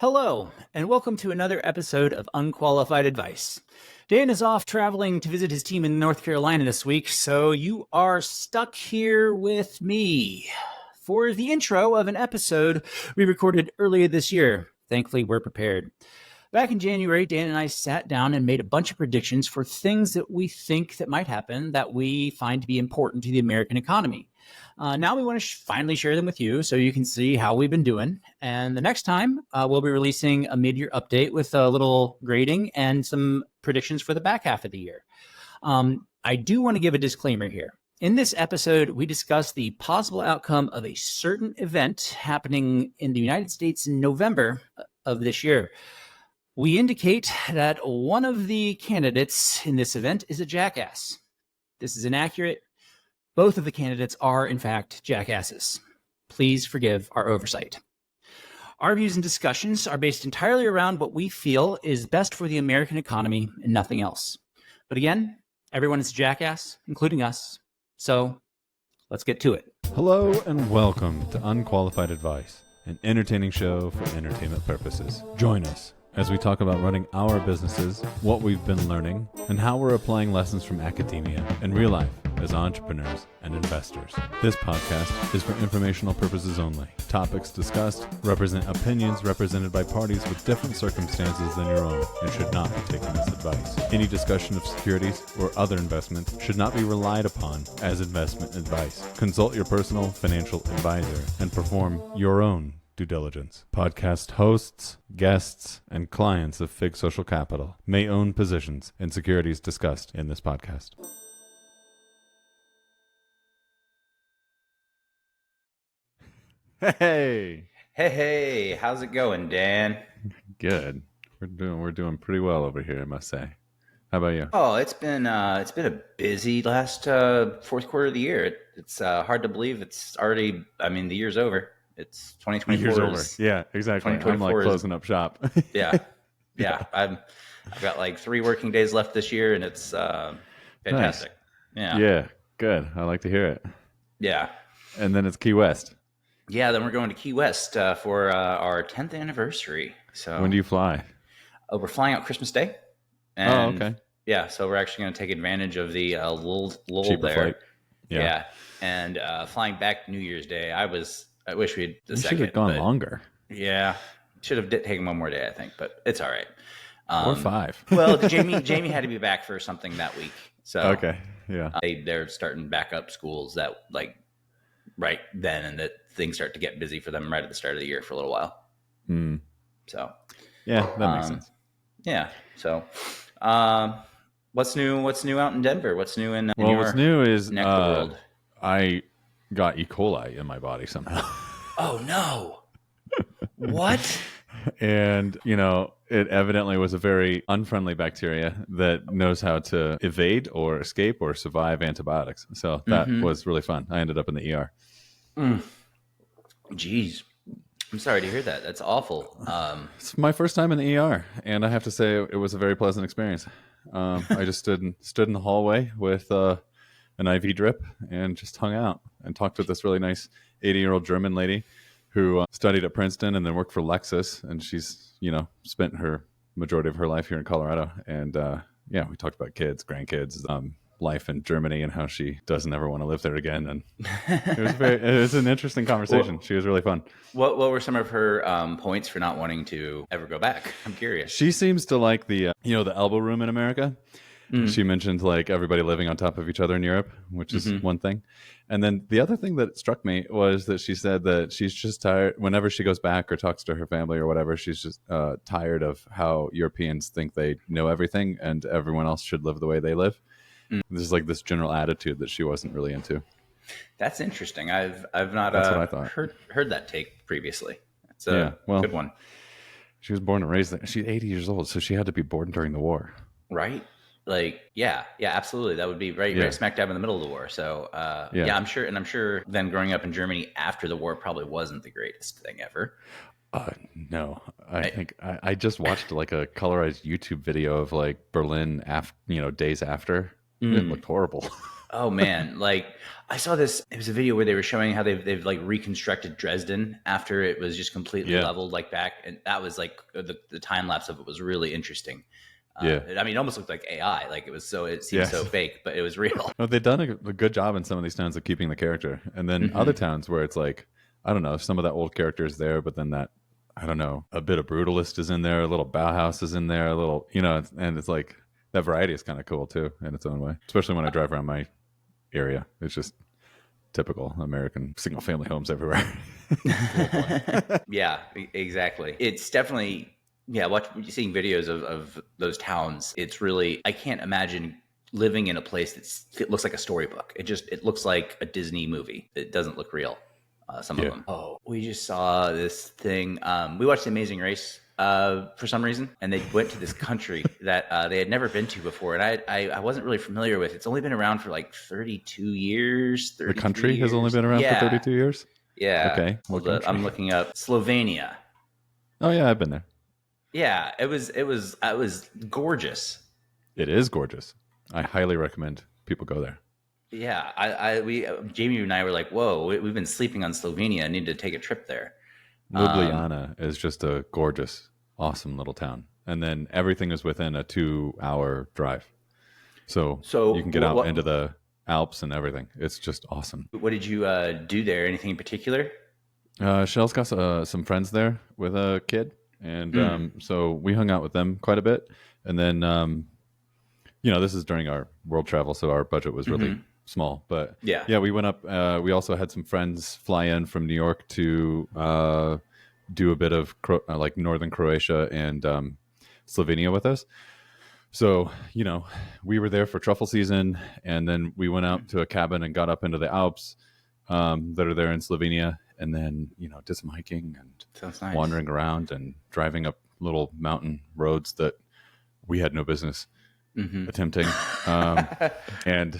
Hello, and welcome to another episode of Unqualified Advice. Dan is off traveling to visit his team in North Carolina this week, so you are stuck here with me for the intro of an episode we recorded earlier this year. Thankfully, we're prepared. Back in January, Dan and I sat down and made a bunch of predictions for things that we think that might happen that we find to be important to the American economy. Now we want to finally share them with you so you can see how we've been doing. And the next time, we'll be releasing a mid-year update with a little grading and some predictions for the back half of the year. I do want to give a disclaimer here. In this episode, we discuss the possible outcome of a certain event happening in the United States in November of this year. We indicate that one of the candidates in this event is a jackass. This is inaccurate. Both of the candidates are, in fact, jackasses. Please forgive our oversight. Our views and discussions are based entirely around what we feel is best for the American economy and nothing else. But again, everyone is a jackass, including us. So let's get to it. Hello and welcome to Unqualified Advice, an entertaining show for entertainment purposes. Join us as we talk about running our businesses, what we've been learning, and how we're applying lessons from academia and real life as entrepreneurs and investors. This podcast is for informational purposes only. Topics discussed represent opinions represented by parties with different circumstances than your own and should not be taken as advice. Any discussion of securities or other investments should not be relied upon as investment advice. Consult your personal financial advisor and perform your own due diligence. Podcast hosts, guests, and clients of Fig Social Capital may own positions in securities discussed in this podcast. Hey, how's it going, Dan? Good. We're doing pretty well over here, I must say. How about you? Oh, it's been a busy last fourth quarter of the year. It's hard to believe it's already. I mean, the year's over. It's 2024. Year's over. Yeah, exactly. I'm like closing up shop. Yeah. I've got like 3 working days left this year, and it's fantastic. Nice. Yeah, good. I like to hear it. Yeah. And then it's Key West. Yeah, then we're going to Key West for our 10th anniversary. So when do you fly? We're flying out Christmas Day. And, okay. Yeah, so we're actually going to take advantage of the lull cheaper there. Flight. Yeah. And flying back New Year's Day. I wish we had the second. Should have gone longer. Yeah, should have taken one more day, I think, but it's all right. Or 5. Well, Jamie had to be back for something that week. So okay, yeah. They're starting back up schools that right then, and that things start to get busy for them right at the start of the year for a little while. So yeah, that makes sense. Yeah. So what's new out in Denver? What's new in what's new is neck of the world? I got E. coli in my body somehow. Oh no. What? And it evidently was a very unfriendly bacteria that knows how to evade or escape or survive antibiotics. So that was really fun. I ended up in the ER. Jeez. I'm sorry to hear that. That's awful. It's my first time in the ER, and I have to say it was a very pleasant experience. I just stood in the hallway with an IV drip and just hung out and talked to this really nice 80-year-old German lady who studied at Princeton and then worked for Lexus, and she's spent her majority of her life here in Colorado. And we talked about kids, grandkids, life in Germany, and how she doesn't ever want to live there again. And it was an interesting conversation. Well, she was really fun. What were some of her points for not wanting to ever go back? I'm curious. She seems to like the the elbow room in America. She mentioned like everybody living on top of each other in Europe, which is one thing. And then the other thing that struck me was that she said that she's just tired whenever she goes back or talks to her family or whatever. She's just tired of how Europeans think they know everything and everyone else should live the way they live. There's like this general attitude that she wasn't really into. That's interesting. I've not That's what I thought. heard that take previously. It's a good one. She was born and raised there. She's 80 years old, so she had to be born during the war. Right. Like, yeah, absolutely. That would be right smack dab in the middle of the war. So, I'm sure then growing up in Germany after the war probably wasn't the greatest thing ever. No, I think I just watched like a colorized YouTube video of like Berlin days after. It looked horrible. Oh man, like I saw this. It was a video where they were showing how they've like reconstructed Dresden after it was just completely Yeah. leveled like back, and that was like the time lapse of it was really interesting. Yeah. I mean, it almost looked like AI. Like it seemed Yes. so fake, but it was real. No, they've done a good job in some of these towns of keeping the character. And then other towns where it's like, I don't know, some of that old character is there, but then that, I don't know, a bit of Brutalist is in there, a little Bauhaus is in there, a little, and it's like that variety is kind of cool too in its own way, especially when I drive around my area. It's just typical American single family homes everywhere. Yeah, exactly. It's definitely seeing videos of those towns. It's really I can't imagine living in a place it looks like a storybook. It looks like a Disney movie. It doesn't look real. Some of them. Oh, we just saw this thing. We watched The Amazing Race for some reason, and they went to this country that they had never been to before, and I wasn't really familiar with. It's only been around for like 32 years. The country has only been around for 32 years? Yeah. Okay. I'm looking up Slovenia. Oh yeah, I've been there. Yeah, it was gorgeous. It is gorgeous. I highly recommend people go there. Yeah, Jamie and I were like, whoa, we've been sleeping on Slovenia. I need to take a trip there. Ljubljana is just a gorgeous, awesome little town. And then everything is within a 2-hour drive. So you can get out into the Alps and everything. It's just awesome. What did you do there? Anything in particular? Shell's got some friends there with a kid. And so we hung out with them quite a bit. And then, this is during our world travel, so our budget was really small. But yeah, we went up. We also had some friends fly in from New York to do a bit of like northern Croatia and Slovenia with us. So, we were there for truffle season, and then we went out to a cabin and got up into the Alps that are there in Slovenia, and then, did some hiking and wandering around and driving up little mountain roads that we had no business attempting. And,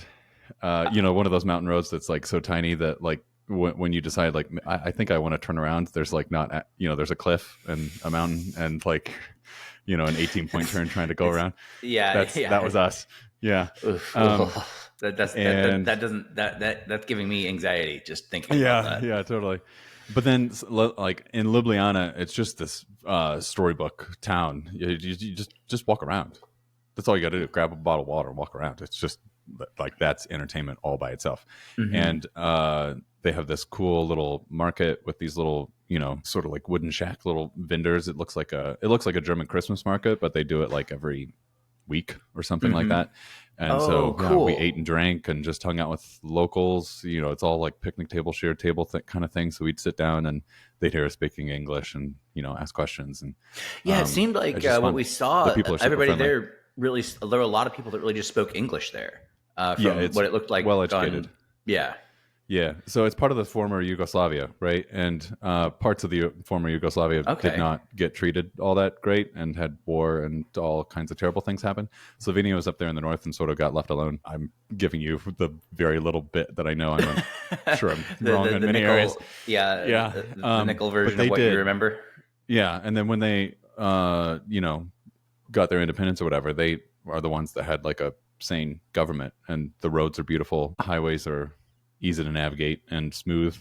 one of those mountain roads that's like so tiny that like when you decide like, I think I want to turn around, there's like not, there's a cliff and a mountain and like, an 18-point turn trying to go around. Yeah. That was us. Yeah. That's giving me anxiety just thinking about that. Yeah, totally. But then like in Ljubljana, it's just this storybook town. You just walk around. That's all you got to do. Grab a bottle of water and walk around. It's just like that's entertainment all by itself. And they have this cool little market with these little, sort of like wooden shack little vendors. It looks like a German Christmas market, but they do it like every week or something like that. And cool. We ate and drank and just hung out with locals. It's all like picnic table, shared table kind of thing. So we'd sit down and they'd hear us speaking English and, ask questions. And it seemed like what we saw, everybody there really, there were a lot of people that really just spoke English there. From what it looked like. Well educated. Yeah. So it's part of the former Yugoslavia, right? And parts of the former Yugoslavia did not get treated all that great and had war and all kinds of terrible things happen. Slovenia was up there in the north and sort of got left alone. I'm giving you the very little bit that I know. I'm sure I'm wrong in many areas. Yeah. The nickel version of what you remember. Yeah. And then when they, got their independence or whatever, they are the ones that had like a sane government, and the roads are beautiful. Highways are easy to navigate and smooth.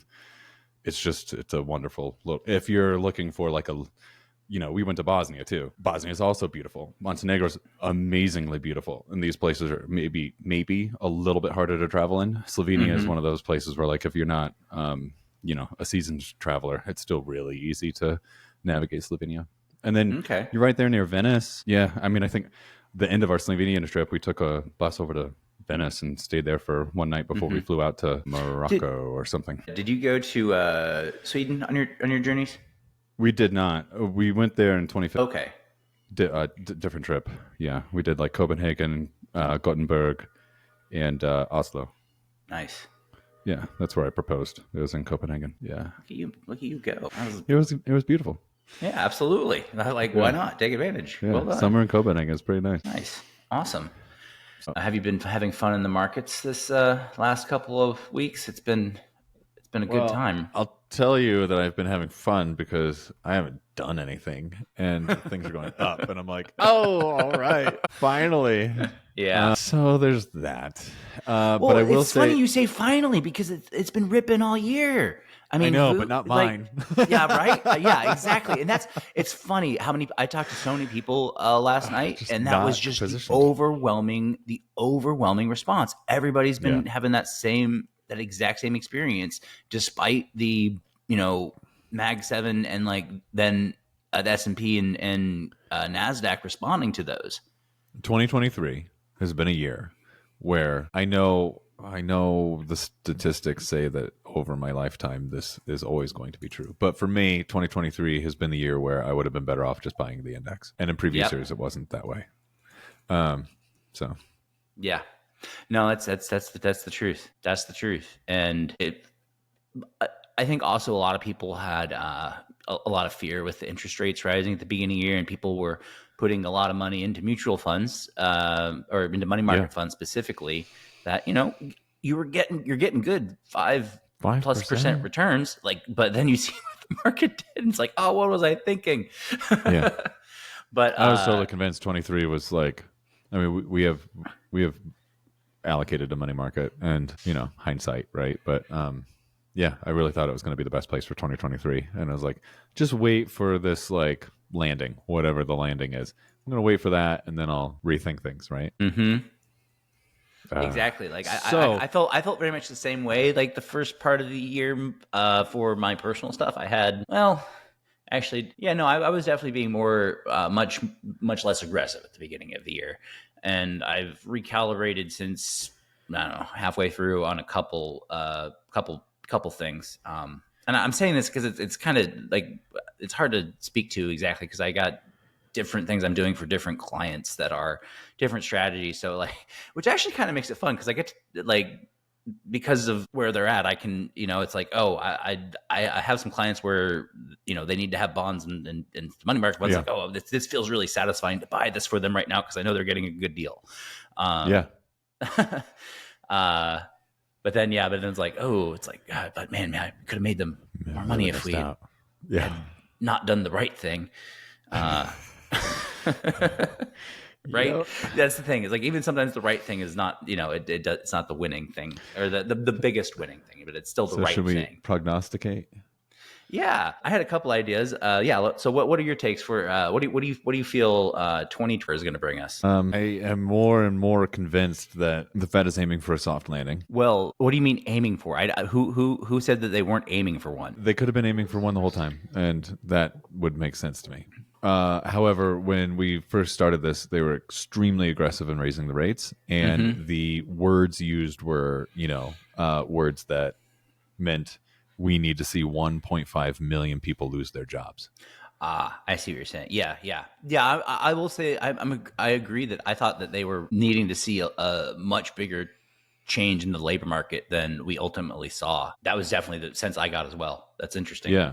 It's a wonderful look. If you're looking for like we went to Bosnia too. Bosnia is also beautiful. Montenegro's amazingly beautiful. And these places are maybe a little bit harder to travel in. Slovenia is one of those places where like, if you're not, a seasoned traveler, it's still really easy to navigate Slovenia. And then you're right there near Venice. Yeah. I mean, I think the end of our Slovenian trip, we took a bus over to Venice and stayed there for one night before we flew out to Morocco or something. Did you go to Sweden on your journeys? We did not. We went there in 2015. Okay. Different trip. Yeah, we did like Copenhagen, Gothenburg, and Oslo. Nice. Yeah, that's where I proposed. It was in Copenhagen. Yeah. Look at you go. It was beautiful. Yeah, absolutely. Why not? Take advantage. Yeah, well done. Summer in Copenhagen is pretty nice. Nice. Awesome. Have you been having fun in the markets this last couple of weeks? It's been a good time. I'll tell you that I've been having fun because I haven't done anything, and things are going up, and I'm like, oh, all right, finally. Yeah. So there's that. Well, but I will it's say, funny you say finally because it's been ripping all year. I mean, know, but not mine. Yeah, right. Yeah, exactly. And it's funny how I talked to so many people last night, and that was just the overwhelming response. Everybody's been having that exact same experience, despite the Mag 7 and then the S&P and NASDAQ responding to those. 2023 has been a year where I know the statistics say that over my lifetime this is always going to be true. But for me, 2023 has been the year where I would have been better off just buying the index. And in previous years, it wasn't that way. So yeah, no, that's the truth. That's the truth. And I think also a lot of people had a lot of fear with the interest rates rising at the beginning of the year, and people were putting a lot of money into mutual funds or into money market funds specifically. That you're getting good 5+% returns, but then you see what the market did, and it's like, oh, what was I thinking? Yeah, but I was totally convinced 23 was like, I mean, we have allocated to money market, and hindsight, right? But yeah, I really thought it was going to be the best place for 2023. And I was like, just wait for this landing, whatever the landing is. I'm going to wait for that, and then I'll rethink things, right? Mm-hmm. Exactly. I felt very much the same way. Like the first part of the year for my personal stuff, I had, actually, I was definitely being more, much less aggressive at the beginning of the year. And I've recalibrated since, I don't know, halfway through on a couple things. And I'm saying this because it's kind of it's hard to speak to exactly because I got different things I'm doing for different clients that are different strategies. So which actually kind of makes it fun because I get to, because of where they're at, I can, it's like, oh, I have some clients where, they need to have bonds and money market funds. Like, oh, this feels really satisfying to buy this for them right now because I know they're getting a good deal. But then it's like, oh, it's like, God, but man, I could have made them more money if we had not done the right thing. Right? Yep. That's the thing. It's like even sometimes the right thing is not, it's not the winning thing or the biggest winning thing, but it's still the right thing. Should we prognosticate? Yeah, I had a couple ideas. So what are your takes for what do you feel 2020 is going to bring us? I am more and more convinced that the Fed is aiming for a soft landing. Well, what do you mean aiming for? Who said that they weren't aiming for one? They could have been aiming for one the whole time, and that would make sense to me. However, when we first started this, they were extremely aggressive in raising the rates, and the words used were, words that meant we need to see 1.5 million people lose their jobs. I see what you're saying. Yeah. I will say I agree that I thought that they were needing to see a much bigger change in the labor market than we ultimately saw. That was definitely the sense I got as well. That's interesting. Yeah.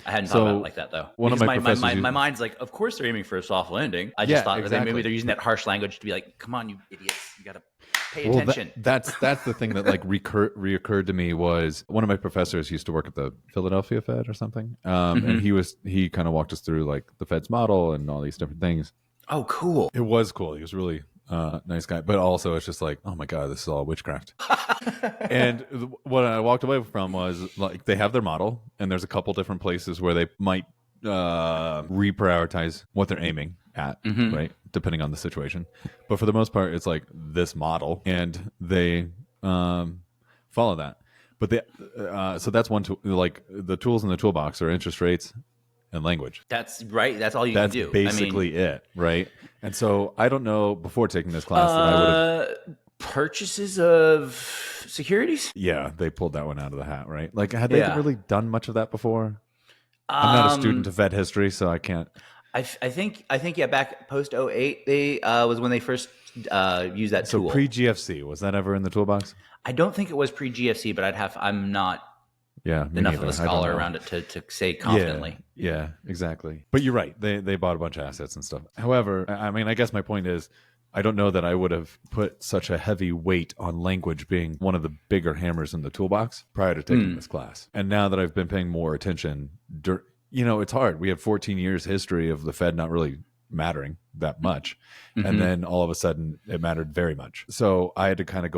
I hadn't thought about it like that though. One of my mind's like, of course they're aiming for a soft landing. I just thought that maybe they're using that harsh language to be like, come on, you idiots, you got to pay attention. That's the thing that reoccurred to me was one of my professors used to work at the Philadelphia Fed or something, and he kind of walked us through the Fed's model and all these different things. Oh, cool! It was cool. He was really nice guy, but also it's just like, oh my god, this is all witchcraft. And what I walked away from was they have their model, and there's a couple different places where they might reprioritize what they're aiming at, right, depending on the situation. But for the most part, it's like this model, and they follow that. But they so that's one tool. The tools in the toolbox are interest rates and language. That's right. That's all you can do. That's basically it, right? And so I don't know, before taking this class, that I would have purchases of securities. Yeah, they pulled that one out of the hat, right? Had they really done much of that before? I'm not a student of Fed history, so I can't. I think back post 2008, they was when they first used that tool. So pre-GFC, was that ever in the toolbox? I don't think it was pre-GFC, but I'm not enough of a scholar around it to say confidently. Yeah, exactly. But you're right. They bought a bunch of assets and stuff. However, I mean, I guess my point is, I don't know that I would have put such a heavy weight on language being one of the bigger hammers in the toolbox prior to taking this class. And now that I've been paying more attention it's hard. We have 14 years history of the Fed not really mattering that much. Mm-hmm. And then all of a sudden it mattered very much. So I had to kind of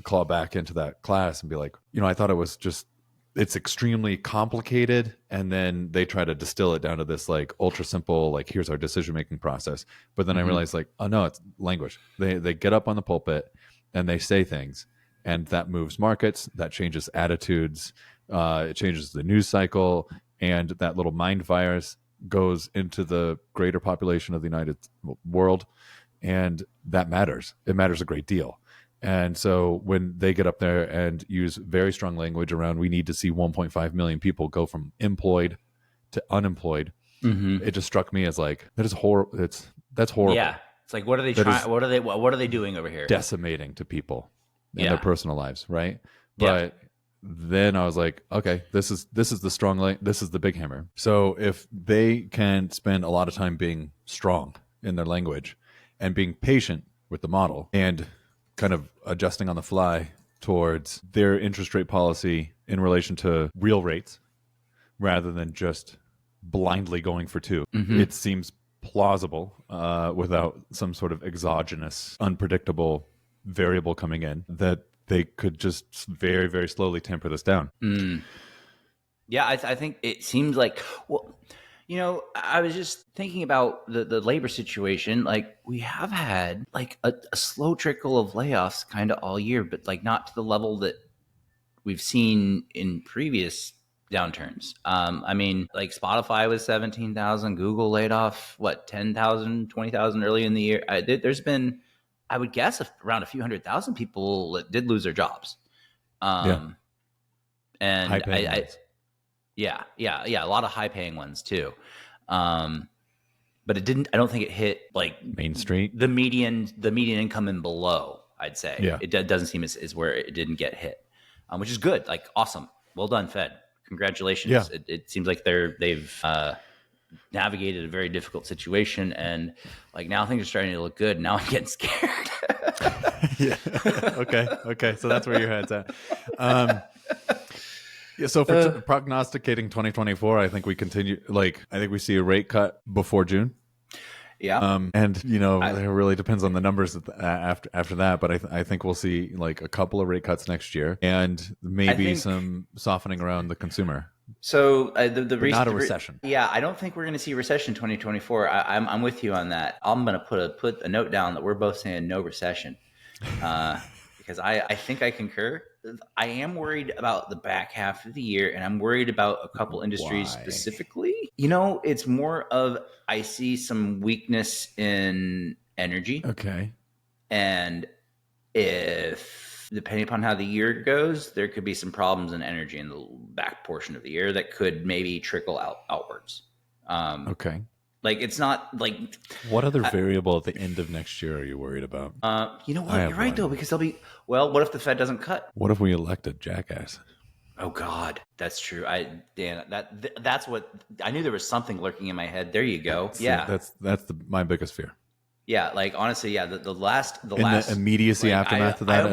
claw back into that class and be like, I thought it was just, it's extremely complicated. And then they try to distill it down to this like ultra simple, like here's our decision-making process. But then I realized like, oh no, it's language. They get up on the pulpit and they say things, and that moves markets, that changes attitudes, it changes the news cycle, and that little mind virus goes into the greater population of the United world, and that matters. It matters a great deal. And so when they get up there and use very strong language around, we need to see 1.5 million people go from employed to unemployed, it just struck me as like, that is horrible. That's horrible. Yeah, it's like, what are they trying? What are they doing over here? Decimating to people in their personal lives, right? But then I was like, okay, this is the strong this is the big hammer. So if they can spend a lot of time being strong in their language and being patient with the model and kind of adjusting on the fly towards their interest rate policy in relation to real rates rather than just blindly going for 2, it seems plausible without some sort of exogenous, unpredictable variable coming in, that they could just very, very slowly temper this down. Yeah, I think it seems like, well, I was just thinking about the labor situation. Like, we have had like a slow trickle of layoffs kind of all year, but like not to the level that we've seen in previous downturns. I mean, like Spotify was 17,000, Google laid off, 10,000, 20,000 early in the year. There's been, I would guess, around a few 100,000 people that did lose their jobs. And yeah, a lot of high paying ones too. But I don't think it hit like Main Street, the median income and below, I'd say. Yeah. It doesn't seem is where it didn't get hit, which is good. Like, awesome. Well done, Fed. Congratulations. Yeah. It seems like they've navigated a very difficult situation, and like now things are starting to look good. Now I'm getting scared. Yeah. Okay. So that's where your head's at. Yeah. So for prognosticating 2024, I think we continue. Like, I think we see a rate cut before June. Yeah. And it really depends on the numbers after that. But I think we'll see like a couple of rate cuts next year, and maybe some softening around the consumer. So not a recession. Yeah, I don't think we're going to see a recession in 2024. I'm with you on that. I'm going to put a note down that we're both saying no recession, because I think I concur. I am worried about the back half of the year, and I'm worried about a couple industries specifically. It's more of, I see some weakness in energy. Okay. And depending upon how the year goes, there could be some problems in energy in the back portion of the year that could maybe trickle outwards. Okay. Like, it's not like, what other variable at the end of next year are you worried about? You know what? You're right, though, because they'll be, what if the Fed doesn't cut? What if we elect a jackass? Oh God, that's true. Dan, that's what I knew. There was something lurking in my head. There you go. Yeah, that's my biggest fear. Yeah, like, honestly, yeah. The last the immediacy aftermath of that,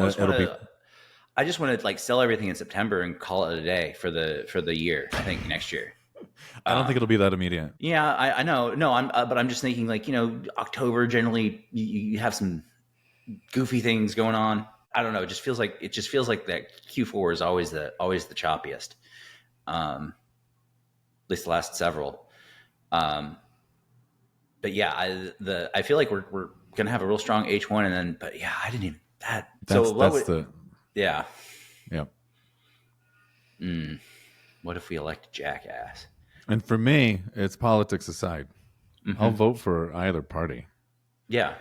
I just want to like sell everything in September and call it a day for the year. I think next year. I don't think it'll be that immediate. Yeah, I know. No, but I'm just thinking, like, October generally you have some goofy things going on. I don't know. It just feels like that Q4 is always the choppiest. At least the last several. But yeah, I feel like we're gonna have a real strong H1, and then, but yeah, I didn't even that. Yeah. What if we elect a jackass? And for me, it's politics aside. I'll vote for either party. Yeah,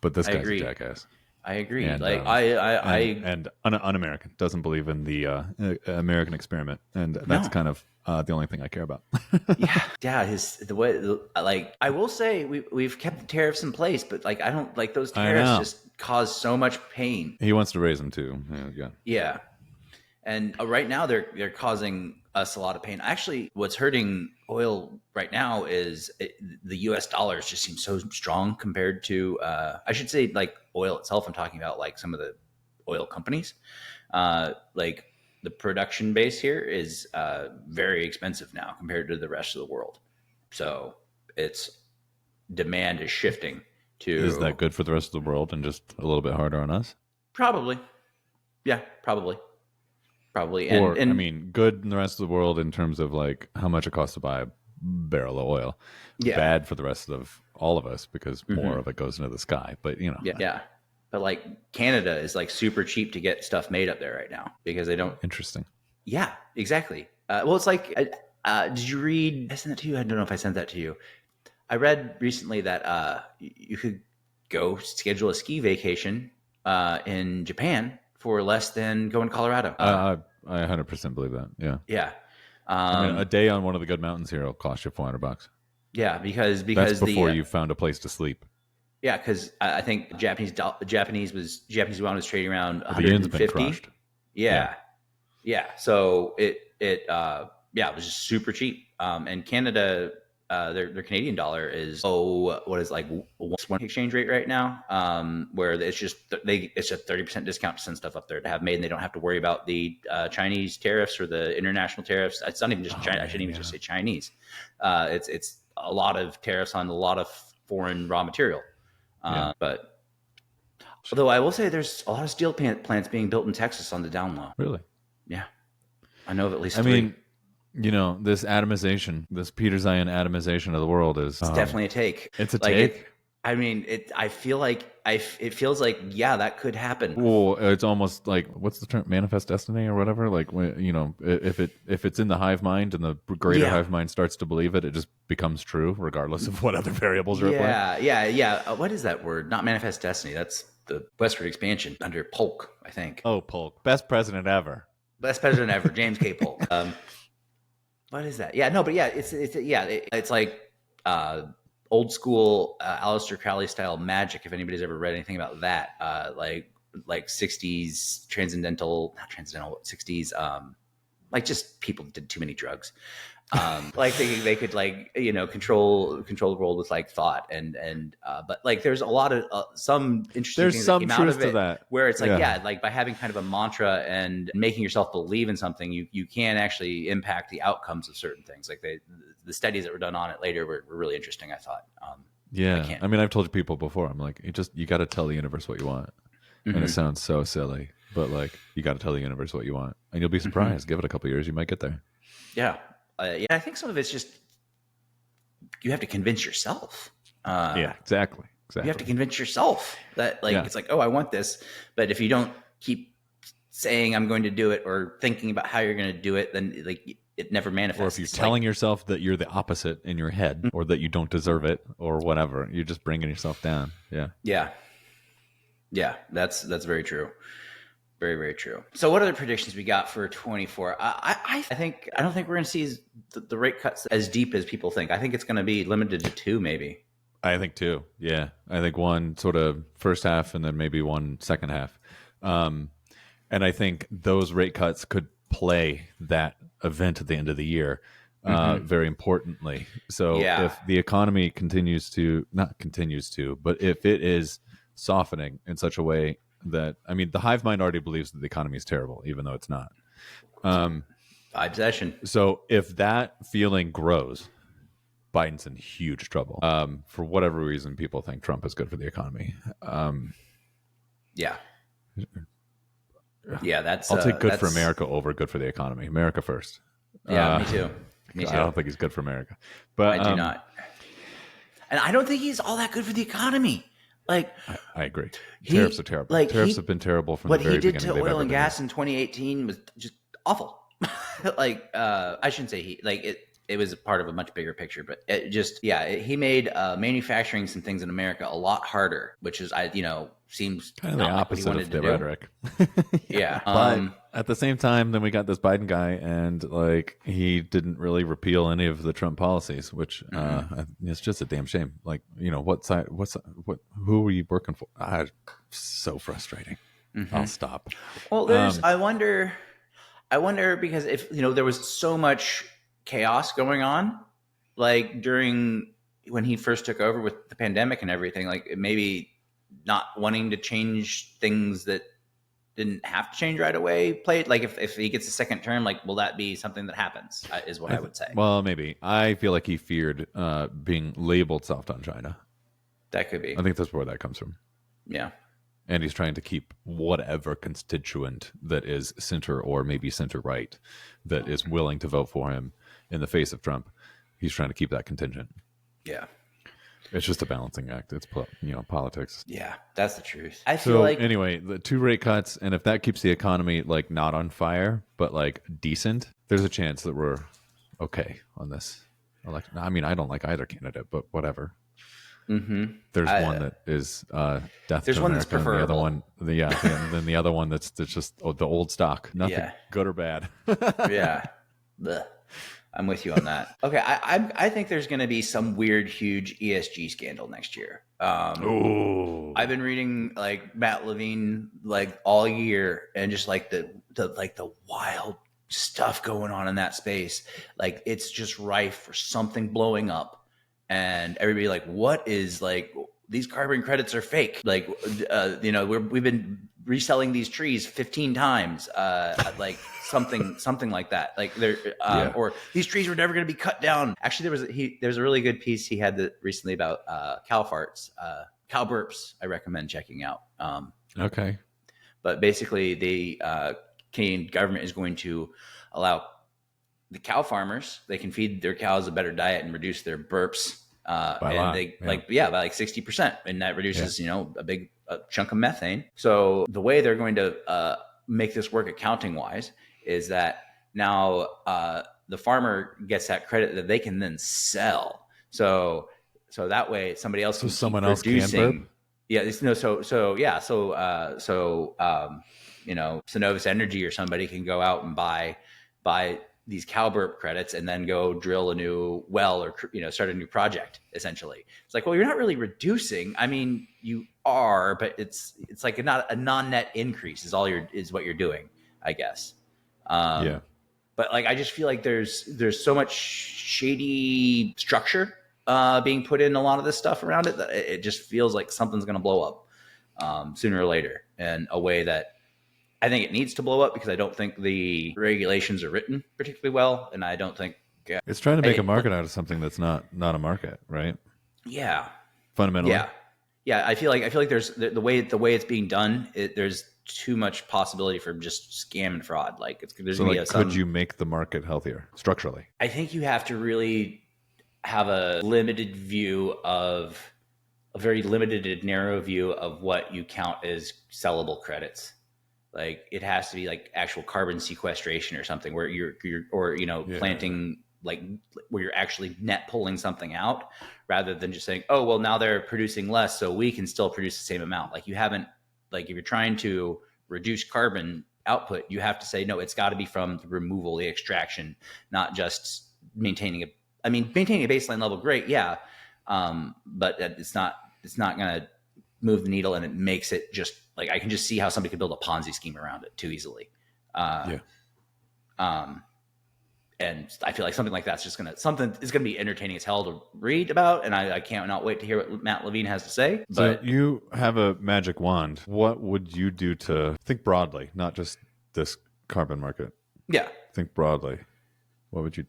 but this guy's a jackass. I agree. And, and un-American, doesn't believe in the American experiment, and that's kind of the only thing I care about. Yeah. I will say we've kept the tariffs in place, but like I don't like those tariffs just cause so much pain. He wants to raise them too. Yeah. And right now they're causing us a lot of pain. Actually, what's hurting oil right now is the U.S. dollars just seem so strong compared to, I should say, like oil itself. I'm talking about like some of the oil companies. Like the production base here is very expensive now compared to the rest of the world. So it's demand is shifting to. Is that good for the rest of the world and just a little bit harder on us? Probably. Yeah, probably. Or, I mean, good in the rest of the world in terms of like how much it costs to buy a barrel of oil. Yeah. Bad for the rest of all of us because more of it goes into the sky. But, you know. Yeah. But like Canada is like super cheap to get stuff made up there right now because they don't. Interesting. Yeah, exactly. Well, it's like, did you read? I sent that to you. I don't know if I sent that to you. I read recently that you could go schedule a ski vacation in Japan for less than going to Colorado. I 100% believe that. Yeah. Yeah. I mean, a day on one of the good mountains here will cost you $400. Yeah, because that's before you found a place to sleep. Yeah, because I think Japanese yuan was trading around 150. The yen's been crushed. Yeah. So it was just super cheap. And Canada, their Canadian dollar is what is like one exchange rate right now, where it's just it's a 30% discount to send stuff up there to have made, and they don't have to worry about the Chinese tariffs or the international tariffs. It's not even just China. I shouldn't even just say Chinese. It's a lot of tariffs on a lot of foreign raw material. But although I will say there's a lot of steel plants being built in Texas on the down low. Really? Yeah, I know of at least three. I mean, you know, this atomization, this Peter Zeihan atomization of the world is definitely a take. It's a take. I mean, I feel like it feels like, yeah, that could happen. Well, it's almost like, what's the term, manifest destiny or whatever? Like, you know, if it's in the hive mind and the greater hive mind starts to believe it, it just becomes true regardless of what other variables are at play. Yeah. What is that word? Not manifest destiny. That's the westward expansion under Polk, I think. Oh, Polk. Best president ever. Best president ever. James K. Polk. What is that? Yeah, no, but yeah, it's like old school Aleister Crowley style magic. If anybody's ever read anything about that, like 60s not transcendental 60s, like just people did too many drugs. Like they could like, you know, control the world with like thought and but like there's a lot of some interesting things that came out of it that. Where it's like like by having kind of a mantra and making yourself believe in something, you can actually impact the outcomes of certain things. Like the studies that were done on it later were really interesting, I thought. I mean, I've told you people before, I'm like, you got to tell the universe what you want. And it sounds so silly, but like you got to tell the universe what you want and you'll be surprised. Give it a couple of years, you might get there. I think some of it's just you have to convince yourself. Exactly. You have to convince yourself that it's like, oh, I want this. But if you don't keep saying I'm going to do it or thinking about how you're going to do it, then like it never manifests. Or if you're telling yourself that you're the opposite in your head or that you don't deserve it or whatever, you're just bringing yourself down. Yeah, that's very true. Very, very true. So what other predictions we got for 24? I don't think we're going to see the rate cuts as deep as people think. I think it's going to be limited to 2 maybe. I think 2. Yeah. I think 1 sort of first half and then maybe 1 second half. And I think those rate cuts could play that event at the end of the year very importantly. So if the economy not continues to, but if it is softening in such a way that, I mean, the hive mind already believes that the economy is terrible, even though it's not. Obsession. So if that feeling grows, Biden's in huge trouble. For whatever reason, people think Trump is good for the economy. That's. I'll take good for America over good for the economy. America first. Yeah, me too. I don't think he's good for America, but I do not. And I don't think he's all that good for the economy. Like, I agree. Tariffs are terrible. Tariffs have been terrible from the very beginning. What he did to oil and gas in 2018 was just awful. I shouldn't say it was a part of a much bigger picture, but it just, he made manufacturing some things in America a lot harder, which is, seems kind of the opposite of the rhetoric. But at the same time, then we got this Biden guy, and like he didn't really repeal any of the Trump policies, which it's just a damn shame. Like, what side? Who were you working for? So frustrating. I'll stop. Well, I wonder because if there was so much chaos going on, like during when he first took over with the pandemic and everything, like maybe not wanting to change things that didn't have to change right away play it? Like if he gets a second term, like will that be something that happens? Is what I would say. Well, maybe. I feel like he feared being labeled soft on China. That could be. I think that's where that comes from. Yeah. And he's trying to keep whatever constituent that is center or maybe center right that is willing to vote for him in the face of Trump. He's trying to keep that contingent. Yeah. It's just a balancing act. It's politics. Yeah, that's the truth. I feel like anyway, the 2 rate cuts, and if that keeps the economy like not on fire but like decent, there's a chance that we're okay on this election. I mean, I don't like either candidate, but whatever. Mm-hmm. There's one that is death. There's to one America, that's preferable. And the other one, and then the other one that's just the old stock. Nothing good or bad. Yeah. Blech. I'm with you on that. Okay, I think there's going to be some weird, huge ESG scandal next year. I've been reading like Matt Levine like all year, and just like the wild stuff going on in that space. Like it's just rife for something blowing up. And everybody like, what is like these carbon credits are fake? Like, we've been reselling these trees 15 times, like something like that. Like or these trees were never going to be cut down. Actually, there's a really good piece he had recently about cow farts, cow burps. I recommend checking out. Okay, but basically, the Canadian government is going to allow the cow farmers, they can feed their cows a better diet and reduce their burps. By like 60%. And that reduces, a big chunk of methane. So the way they're going to make this work accounting wise is that now the farmer gets that credit that they can then sell. So that way somebody else can someone else can burp? Yeah. Synovus Energy or somebody can go out and buy these cow burp credits and then go drill a new well or, start a new project. Essentially, it's like, well, you're not really reducing. I mean, you are, but it's like not a non-net increase is what you're doing, I guess. But like, I just feel like there's so much shady structure being put in a lot of this stuff around it that it just feels like something's going to blow up sooner or later in a way that I think it needs to blow up, because I don't think the regulations are written particularly well, and I don't think it's trying to make a market out of something that's not a market, right? Yeah, fundamentally. Yeah. I feel like there's the way it's being done. There's too much possibility for just scam and fraud. Like there's going to be could you make the market healthier structurally? I think you have to really have a very limited and narrow view of what you count as sellable credits. Like it has to be like actual carbon sequestration or something where you're planting, like where you're actually net pulling something out, rather than just saying, oh, well, now they're producing less, so we can still produce the same amount. Like you haven't, like if you're trying to reduce carbon output, you have to say, no, it's got to be from the removal, the extraction, not just maintaining a baseline level. Great. Yeah. But it's not going to move the needle, and it makes it just like, I can just see how somebody could build a Ponzi scheme around it too easily. And I feel like something like that's just something is going to be entertaining as hell to read about. And I can't not wait to hear what Matt Levine has to say. But so you have a magic wand. What would you do to think broadly, not just this carbon market? Yeah. Think broadly. What would you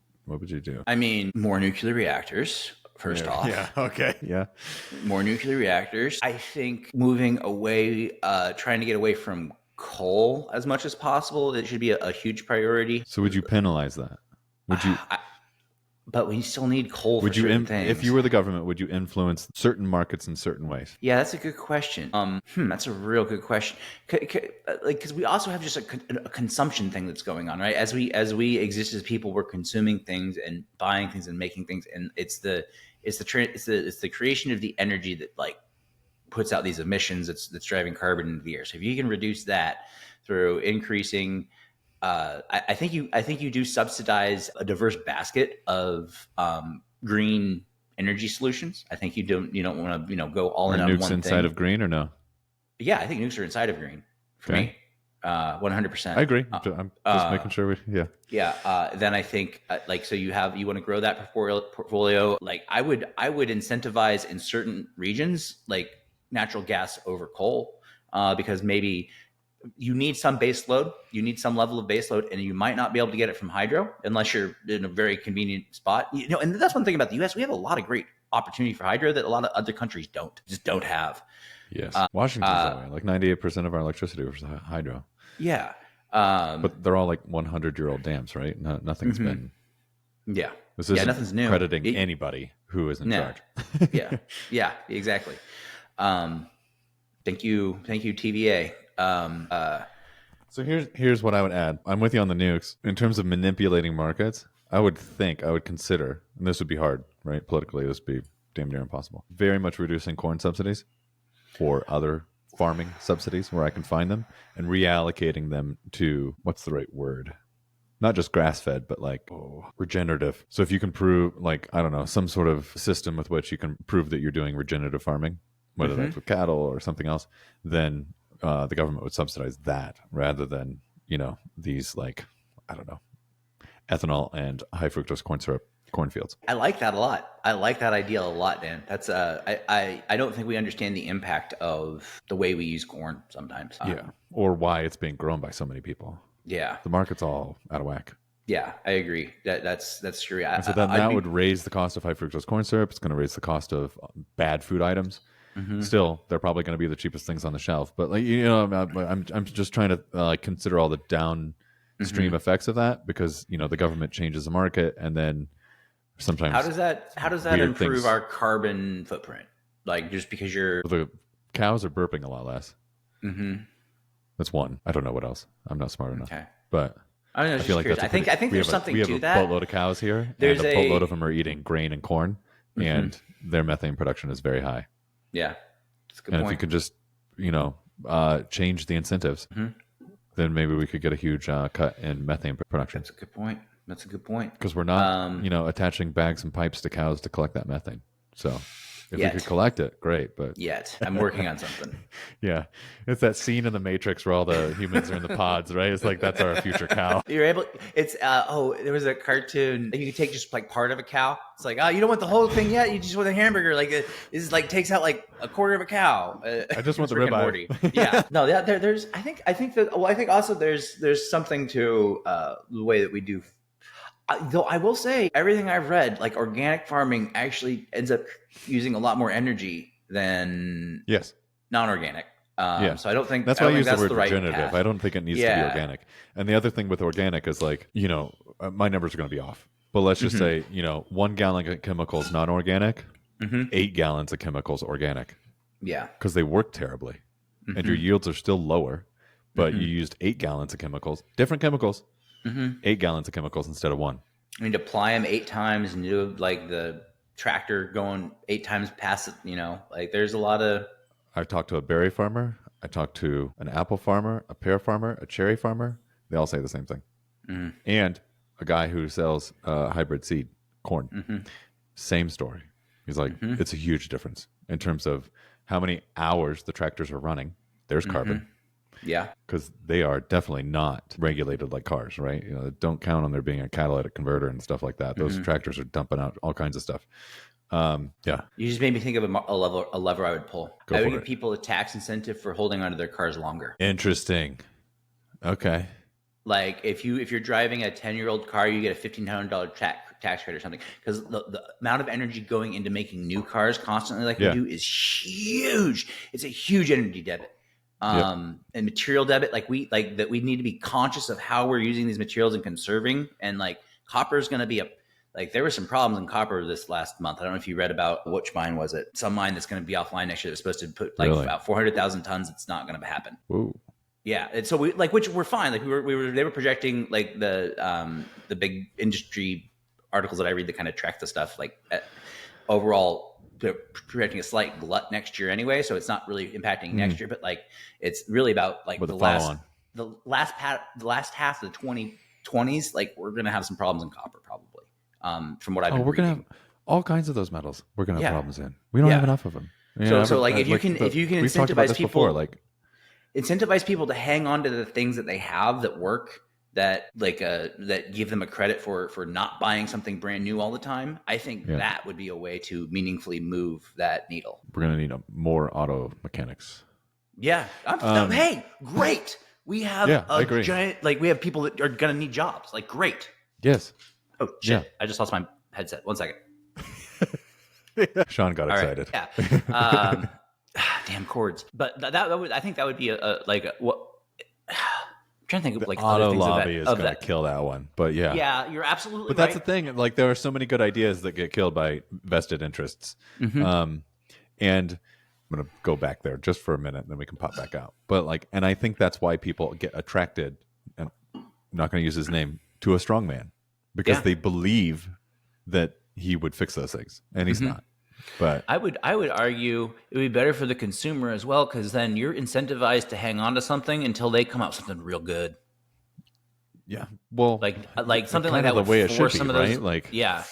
do? I mean, more nuclear reactors. First off. Yeah. Okay. Yeah. More nuclear reactors. I think moving away, trying to get away from coal as much as possible, it should be a huge priority. So would you penalize that? Would you? But we still need coal for certain things. If you were the government, would you influence certain markets in certain ways? Yeah, that's a good question. That's a real good question. Because we also have just a consumption thing that's going on, right? As we exist as people, we're consuming things and buying things and making things, and it's the creation of the energy that like puts out these emissions that's driving carbon into the air. So if you can reduce that through increasing. I think you do subsidize a diverse basket of green energy solutions. I think you don't want to go all in on one thing. Nukes inside of green or no? Yeah, I think nukes are inside of green for me. 100%. I agree. I'm just making sure Then I think so you want to grow that portfolio. Like I would incentivize in certain regions like natural gas over coal because maybe you need some base load. You need some level of base load, and you might not be able to get it from hydro unless you're in a very convenient spot. And that's one thing about the U.S. We have a lot of great opportunity for hydro that a lot of other countries don't have. Yes, Washington's that way. Like 98% of our electricity was hydro. Yeah, but they're all like 100-year-old dams, right? Nothing's been. Yeah, this isn't nothing's new. Crediting anybody who is in charge. yeah, exactly. Thank you, TVA. So here's what I would add. I'm with you on the nukes. In terms of manipulating markets, I would consider, and this would be hard, right? Politically, this would be damn near impossible. Very much reducing corn subsidies or other farming subsidies where I can find them, and reallocating them to, what's the right word? Not just grass-fed, but like regenerative. So if you can prove, like, I don't know, some sort of system with which you can prove that you're doing regenerative farming, whether that's with cattle or something else, then the government would subsidize that rather than, these, like, I don't know, ethanol and high fructose corn syrup cornfields. I like that a lot. I like that idea a lot, Dan. That's I don't think we understand the impact of the way we use corn sometimes. Or why it's being grown by so many people. Yeah, the market's all out of whack. Yeah, I agree. That's true. So that would raise the cost of high fructose corn syrup. It's going to raise the cost of bad food items. Still, they're probably going to be the cheapest things on the shelf. But I'm just trying to consider all the downstream effects of that, because the government changes the market, and then sometimes how does that improve our carbon footprint? Like, just because the cows are burping a lot less. That's one. I don't know what else. I'm not smart enough. Okay, but I feel like I think there's something to that. We have a boatload of cows here. There's a boatload of them are eating grain and corn, and their methane production is very high. Yeah, that's a good point. And if you could just, change the incentives, then maybe we could get a huge cut in methane production. That's a good point. Because we're not, attaching bags and pipes to cows to collect that methane. So if we could collect it, great. But I'm working on something. Yeah, it's that scene in the Matrix where all the humans are in the pods, right? It's like, that's our future cow. You're able. It's there was a cartoon. You could take just like part of a cow. It's like, you don't want the whole thing yet. You just want a hamburger. Like, this is like takes out like a quarter of a cow. I just want the ribeye. Yeah. No, there's. I think also there's something to the way that we do. Though I will say, everything I've read, like, organic farming actually ends up using a lot more energy than non-organic. So I don't think that's why I use the word regenerative. Path. I don't think it needs to be organic. And the other thing with organic is, like, my numbers are going to be off. But let's just say, 1 gallon of chemicals non-organic, 8 gallons of chemicals organic. Yeah. Because they work terribly. And your yields are still lower, but you used 8 gallons of chemicals, different chemicals, 8 gallons of chemicals instead of 1. I mean, to apply them 8 times and do like the tractor going 8 times past it, like, there's a lot of. I talked to a berry farmer. I talked to an apple farmer, a pear farmer, a cherry farmer. They all say the same thing. And a guy who sells hybrid seed corn. Same story. He's like, it's a huge difference in terms of how many hours the tractors are running. There's carbon. Yeah. Because they are definitely not regulated like cars, right? Don't count on there being a catalytic converter and stuff like that. Those tractors are dumping out all kinds of stuff. Yeah. You just made me think of a lever I would pull. I would give people a tax incentive for holding onto their cars longer. Interesting. Okay. Like, if you're driving a 10-year-old car, you get a $1,500 tax credit or something, because the amount of energy going into making new cars constantly, like we do, is huge. It's a huge energy debit. And material debit, we need to be conscious of how we're using these materials and conserving. And like, copper is going to be there were some problems in copper this last month. I don't know if you read about, which mine was it? Some mine that's going to be offline next year. That's supposed to put about 400,000 tons. It's not going to happen. Ooh. Yeah. And so which we're fine. Like, they were projecting, like, the big industry articles that I read that kind of track the stuff, like, overall, they're projecting a slight glut next year anyway, so it's not really impacting next year. But like, it's really about like the last half of the 2020s. Like, we're gonna have some problems in copper probably. From what I've been reading. Gonna have all kinds of those metals. We're gonna have problems in. We don't have enough of them. So if you can incentivize people, like, incentivize people to hang on to the things that they have that work, that give them a credit for not buying something brand new all the time. I think that would be a way to meaningfully move that needle. We're going to need more auto mechanics. Yeah. Hey, great. We have I agree. giant, like we have people that are going to need jobs. Like, great. Yes. Oh, shit. I just lost my headset. 1 second. Sean got excited. Right. Yeah. Damn cords. But that would, I think that would be what. I'm trying to think of like Auto other things lobby is of going to kill that one. But yeah. Yeah, you're absolutely But that's the thing. Like, there are so many good ideas that get killed by vested interests. And I'm going to go back there just for a minute, and then we can pop back out. But like, and I think that's why people get attracted, and I'm not going to use his name, to a strongman, because they believe that he would fix those things, and he's not. But I would argue it would be better for the consumer as well, because then you're incentivized to hang on to something until they come out with something real good. Yeah, well, like something like that the would way it should force be, some of those. right? Like, yeah,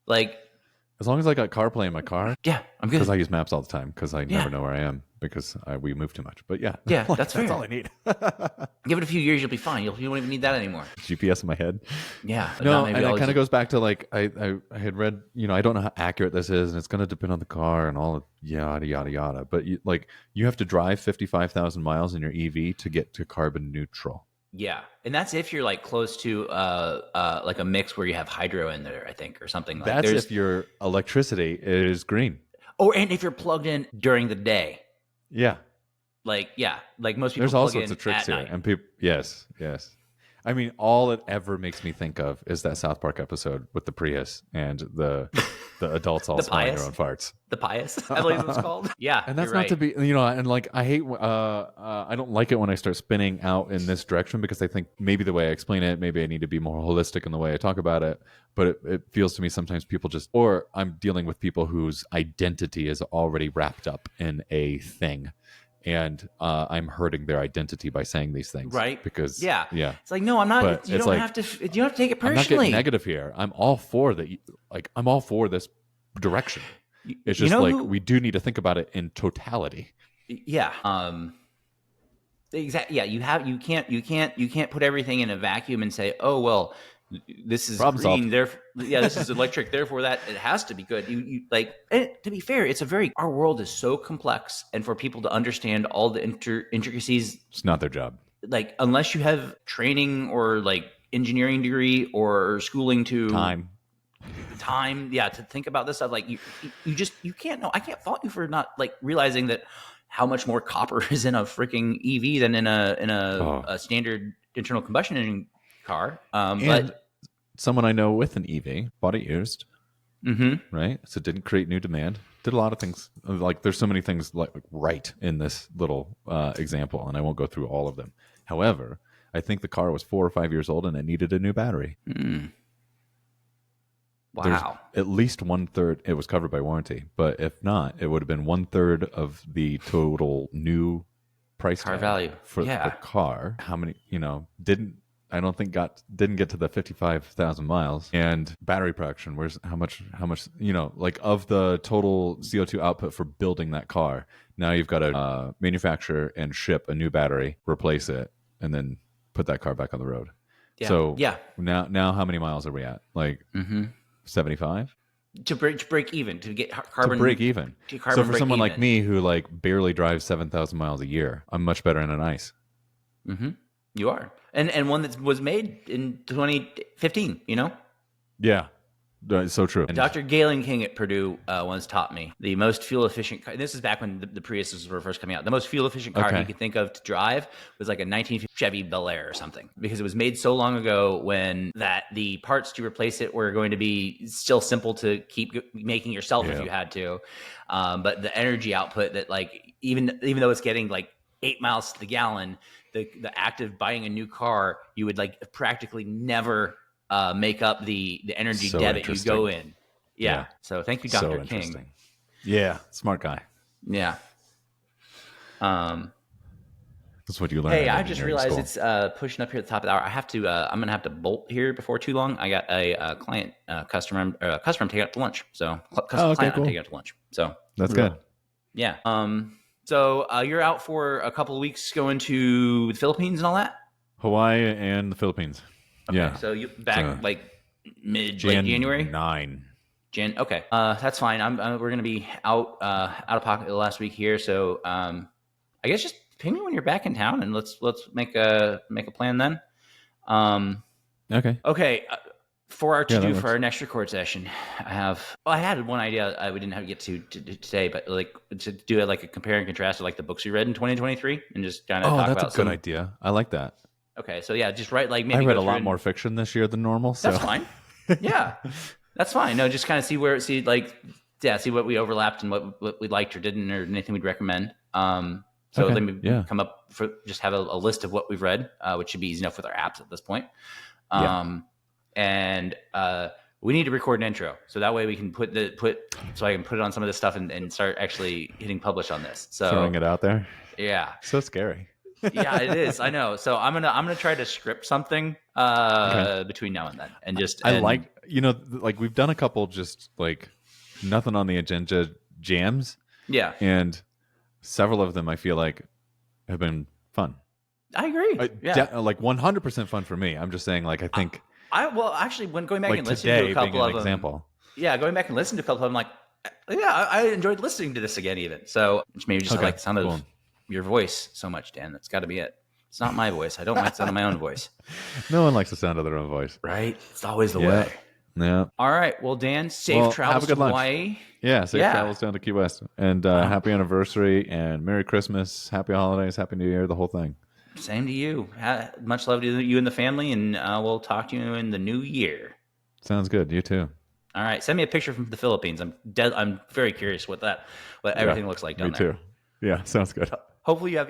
like as long as I got CarPlay in my car, I'm good. Because I use maps all the time because I never know where I am because we move too much. But yeah, that's fair. That's all I need. Give it a few years, you'll be fine. You won't even need that anymore. GPS in my head. Yeah, no, and it kind of goes back to like I had read. I don't know how accurate this is, and it's going to depend on the car and all of yada yada yada. But you have to drive 55,000 miles in your EV to get to carbon neutral. Yeah, and that's if you're like close to like a mix where you have hydro in there, I think, or something. Like that's if your electricity is green. And if you're plugged in during the day. Yeah. Like most people. There's plug all sorts in of tricks here, night. and people. Yes. I mean, all it ever makes me think of is that South Park episode with the Prius and the adults all smelling their own farts. The Pious, I believe it was called. Yeah, and that's not to be, and like I hate, I don't like it when I start spinning out in this direction because I think maybe the way I explain it, maybe I need to be more holistic in the way I talk about it. But it feels to me sometimes people or I'm dealing with people whose identity is already wrapped up in a thing. And I'm hurting their identity by saying these things, right? Because it's like, no, I'm not. But you don't have to. You don't have to take it personally. I'm not getting negative here. I'm all for the I'm all for this direction. It's just we do need to think about it in totality. Yeah. Exactly. Yeah. You can't put everything in a vacuum and say, oh well, this is problem green. This is electric. Therefore, that it has to be good. And to be fair, our world is so complex, and for people to understand all the intricacies, it's not their job. Like, unless you have training or like engineering degree or schooling to time, to think about this stuff. Like you can't know. I can't fault you for not like realizing that how much more copper is in a freaking EV than in a standard internal combustion engine car. But someone I know with an EV bought it used, right? So it didn't create new demand. Did a lot of things. Like, there's so many things like right in this little example, and I won't go through all of them. However, I think the car was 4 or 5 years old and it needed a new battery. Wow. There's at least 1/3. It was covered by warranty, but if not, it would have been 1/3 of the total new price car tag value for the car. How many? Didn't get to the 55,000 miles. And battery production, how much, like of the total CO2 output for building that car, now you've got to manufacture and ship a new battery, replace it, and then put that car back on the road. Yeah. So now how many miles are we at? Like 75? To break even, to get carbon. To break even. So for someone like me who like barely drives 7,000 miles a year, I'm much better in an ICE. You are. And one that was made in 2015, Yeah. It's so true. Dr. Galen King at Purdue once taught me the most fuel efficient car. This is back when the Priuses were first coming out. The most fuel efficient car he could think of to drive was like a 1950 Chevy Bel Air or something, because it was made so long ago when that the parts to replace it were going to be still simple to keep making yourself if you had to. But the energy output that, like, even though it's getting like 8 miles to the gallon, the act of buying a new car, you would like practically never make up the energy debit you go in. Yeah. So thank you, Dr. King. Yeah. Smart guy. Yeah. That's what you learn. Hey, I just realized it's pushing up here at the top of the hour. I have to. I'm gonna have to bolt here before too long. I got a client, customer I'm taking out to lunch. So client I'm taking out to lunch. So that's good. Yeah. So you're out for a couple of weeks going to the Philippines and all that? Hawaii and the Philippines. Okay, yeah. So you back like late January? 9. Okay. That's fine. We're gonna be out of pocket the last week here. So I guess just ping me when you're back in town, and let's make a plan then. Okay. Okay. For our for our works. next record session, I had one idea we didn't have to get to today, but like to do it like a compare and contrast of like the books we read in 2023 and just kind of talk about that's a good idea. I like that. Okay, so yeah, just write like maybe I read a lot more fiction this year than normal. So that's fine. Yeah, that's fine. No, just kind of see what we overlapped and what we liked or didn't, or anything we'd recommend. So Okay, let me come up for just have a list of what we've read, which should be easy enough with our apps at this point. And we need to record an intro, so that way we can so I can put it on some of this stuff and start actually hitting publish on this. So throwing it out there. Yeah, so scary. Yeah, it is. I know. So I'm gonna try to script something between now and then, and just like we've done a couple just like nothing on the agenda jams. Yeah, and several of them I feel like have been fun. I agree. Like 100% fun for me. I'm just saying, like I think. Actually, when going back like and listening to a couple of them, example. Yeah, going back and listening to a couple of them, like, yeah, I enjoyed listening to this again. Even so, maybe just like the sound of your voice so much, Dan. That's got to be it. It's not my voice. I don't like the sound of my own voice. No one likes the sound of their own voice, right? It's always the way. Yeah. All right. Well, Dan, safe travels to Hawaii. Yeah, safe travels down to Key West, and happy anniversary, and Merry Christmas, Happy Holidays, Happy New Year, the whole thing. Same to you. Much love to you and the family, and we'll talk to you in the new year. Sounds good. You too. All right. Send me a picture from the Philippines. I'm very curious what everything looks like down there. Me too. Yeah, sounds good. Hopefully you have.